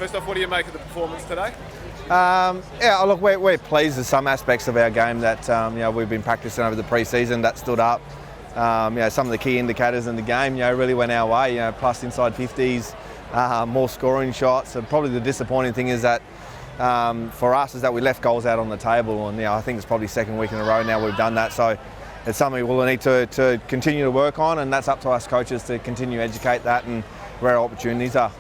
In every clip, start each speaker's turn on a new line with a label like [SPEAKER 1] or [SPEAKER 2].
[SPEAKER 1] First off, what do you make of the performance today?
[SPEAKER 2] Yeah, look, we're pleased with some aspects of our game that we've been practicing over the pre-season that stood up. Some of the key indicators in the game really went our way. Plus inside 50s, more scoring shots. And probably the disappointing thing is that for us is that we left goals out on the table, and I think it's probably second week in a row now we've done that. So it's something we'll need to continue to work on, and that's up to us coaches to continue to educate that and where our opportunities are.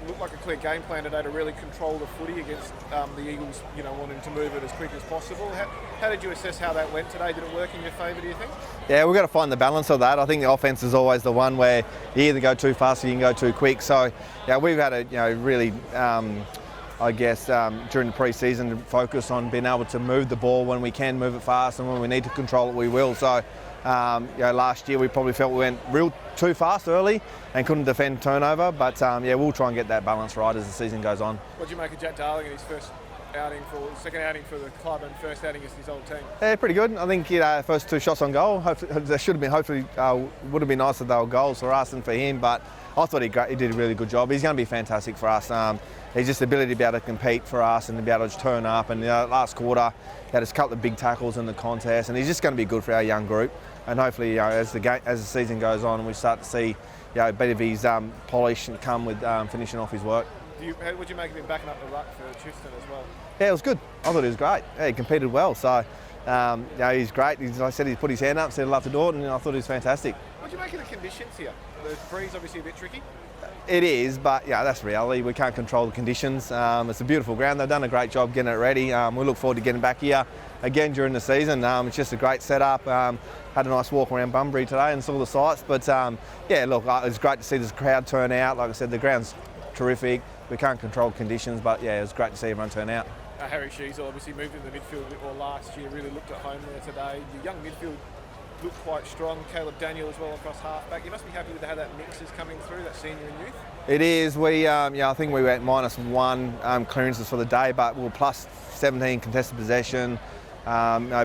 [SPEAKER 1] Looked like a clear game plan today to really control the footy against the Eagles, wanting to move it as quick as possible. How did you assess how that went today? Did it work in your favour, do you think?
[SPEAKER 2] Yeah, we've got to find the balance of that. I think the offence is always the one where you either go too fast or you can go too quick. So, we've had to, really, during the pre-season to focus on being able to move the ball when we can move it fast, and when we need to control it, we will. So, last year we probably felt we went too fast early and couldn't defend turnover, but we'll try and get that balance right as the season goes on.
[SPEAKER 1] What do you make of Jack Darling in his second outing for the club and first outing against his old team?
[SPEAKER 2] Yeah, pretty good. I think first 2 shots on goal. Hopefully would have been nice if they were goals for us and for him, but I thought he did a really good job. He's going to be fantastic for us. He's just the ability to be able to compete for us and to be able to just turn up. And last quarter, he had a couple of big tackles in the contest, and he's just going to be good for our young group. And hopefully, as the season goes on, and we start to see a bit of his polish and come with finishing off his work.
[SPEAKER 1] What would you make of him backing up the ruck for Tristan as well?
[SPEAKER 2] Yeah, it was good. I thought he was great. Yeah, he competed well. So, he's great. Like I said, he put his hand up, said, "I'd love to do it," and I thought he was fantastic.
[SPEAKER 1] What do you make of the conditions here? The breeze obviously a bit tricky.
[SPEAKER 2] It is, but that's reality. We can't control the conditions. It's a beautiful ground. They've done a great job getting it ready. We look forward to getting back here again during the season. It's just a great setup. Had a nice walk around Bunbury today and saw the sights. But it's great to see this crowd turn out. Like I said, the ground's terrific. We can't control conditions, but it was great to see everyone turn out.
[SPEAKER 1] Harry Sheasel obviously moved into the midfield a bit more last year. Really looked at home there today. Your young midfield looked quite strong. Caleb Daniel as well across halfback. You must be happy with how that mix is coming through, that senior and youth.
[SPEAKER 2] It is. We, I think we went -1 clearances for the day, but we were plus 17 contested possession.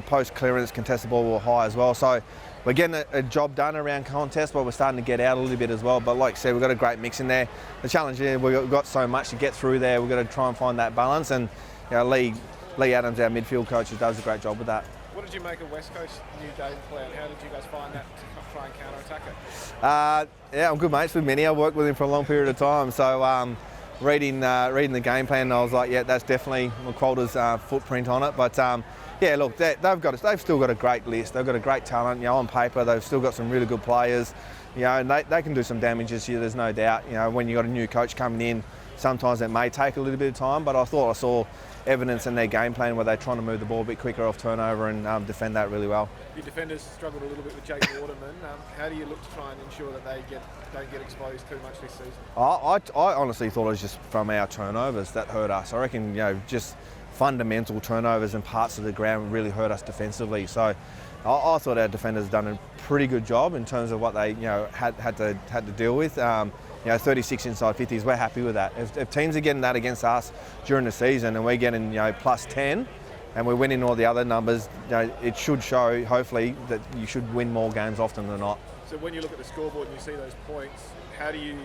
[SPEAKER 2] Post clearance contested ball were high as well. So we're getting a job done around contest, but we're starting to get out a little bit as well. But like I said, we've got a great mix in there. The challenge is we've got so much to get through there. We've got to try and find that balance. And Lee Adams, our midfield coach, does a great job with that.
[SPEAKER 1] What did you make of West Coast's new game plan? How did you guys find that to try and counter-attack it?
[SPEAKER 2] I'm good mates with Minnie. I've worked with him for a long period of time. So reading the game plan, I was like, that's definitely McQualter's footprint on it. But look, they've still got a great list. They've got a great talent. On paper, they've still got some really good players. And they can do some damage this year. There's no doubt. When you got a new coach coming in, sometimes it may take a little bit of time. But I thought I saw evidence in their game plan where they're trying to move the ball a bit quicker off turnover and defend that really well.
[SPEAKER 1] Your defenders struggled a little bit with Jake Waterman. How do you look to try and ensure that they don't get exposed too much this season? I honestly thought it was just from our turnovers that hurt us. I reckon just fundamental turnovers and parts of the ground really hurt us defensively. So I thought our defenders done a pretty good job in terms of what they had to deal with. 36 inside 50s, we're happy with that. If teams are getting that against us during the season and we're getting plus 10 and we're winning all the other numbers, it should show, hopefully, that you should win more games often than not. So when you look at the scoreboard and you see those points, how do you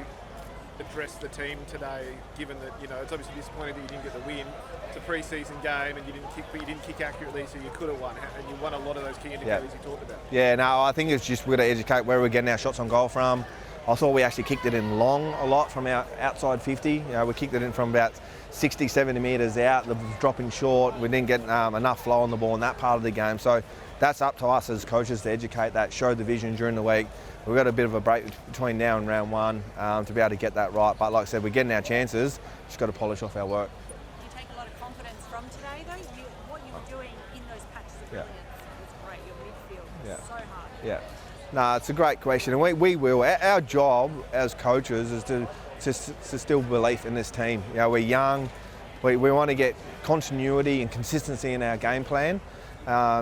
[SPEAKER 1] address the team today, given that it's obviously disappointing that you didn't get the win? It's a pre-season game and you didn't kick accurately, so you could have won, and you won a lot of those key indicators you talked about.
[SPEAKER 2] Yeah, no, I think it's just we've got to educate where we're getting our shots on goal from. I thought we actually kicked it in long a lot from our outside 50. We kicked it in from about 60, 70 metres out. The dropping short. We didn't get enough flow on the ball in that part of the game. So that's up to us as coaches to educate that, show the vision during the week. We've got a bit of a break between now and round 1 to be able to get that right. But like I said, we're getting our chances. Just got to polish off our work.
[SPEAKER 3] Did you take a lot of confidence from today, though? What you were doing in those patches of brilliance was great. Your midfield was so hard.
[SPEAKER 2] Yeah. No, it's a great question, and we will. Our job as coaches is to still belief in this team. We're young. We want to get continuity and consistency in our game plan.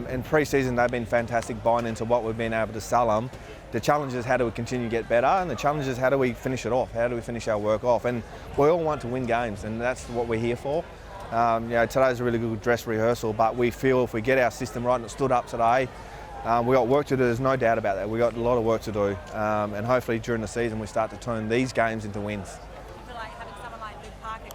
[SPEAKER 2] In pre-season, they've been fantastic buying into what we've been able to sell them. The challenge is how do we continue to get better, and the challenge is how do we finish it off? How do we finish our work off? And we all want to win games, and that's what we're here for. Today's a really good dress rehearsal, but we feel if we get our system right and it stood up today, we got work to do, there's no doubt about that. We got a lot of work to do, and hopefully during the season we start to turn these games into wins.
[SPEAKER 3] I feel like having someone like Luke Parker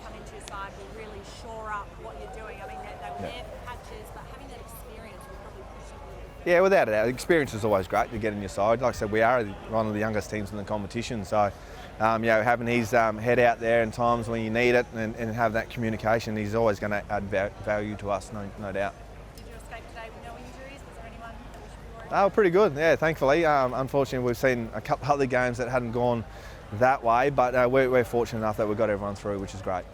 [SPEAKER 3] shore up what you're doing? I mean, they were there for patches, but having that experience will probably push you a little bit.
[SPEAKER 2] Yeah, without a doubt. Experience is always great to get on your side. Like I said, we are one of the youngest teams in the competition, so having his head out there in times when you need it and have that communication, he's always going to add value to us, no doubt.
[SPEAKER 3] Did you escape today with no injuries? Was there anyone that we should be worried about?
[SPEAKER 2] Oh, pretty good, yeah, thankfully. Unfortunately, we've seen a couple other games that hadn't gone that way, but we're fortunate enough that we've got everyone through, which is great.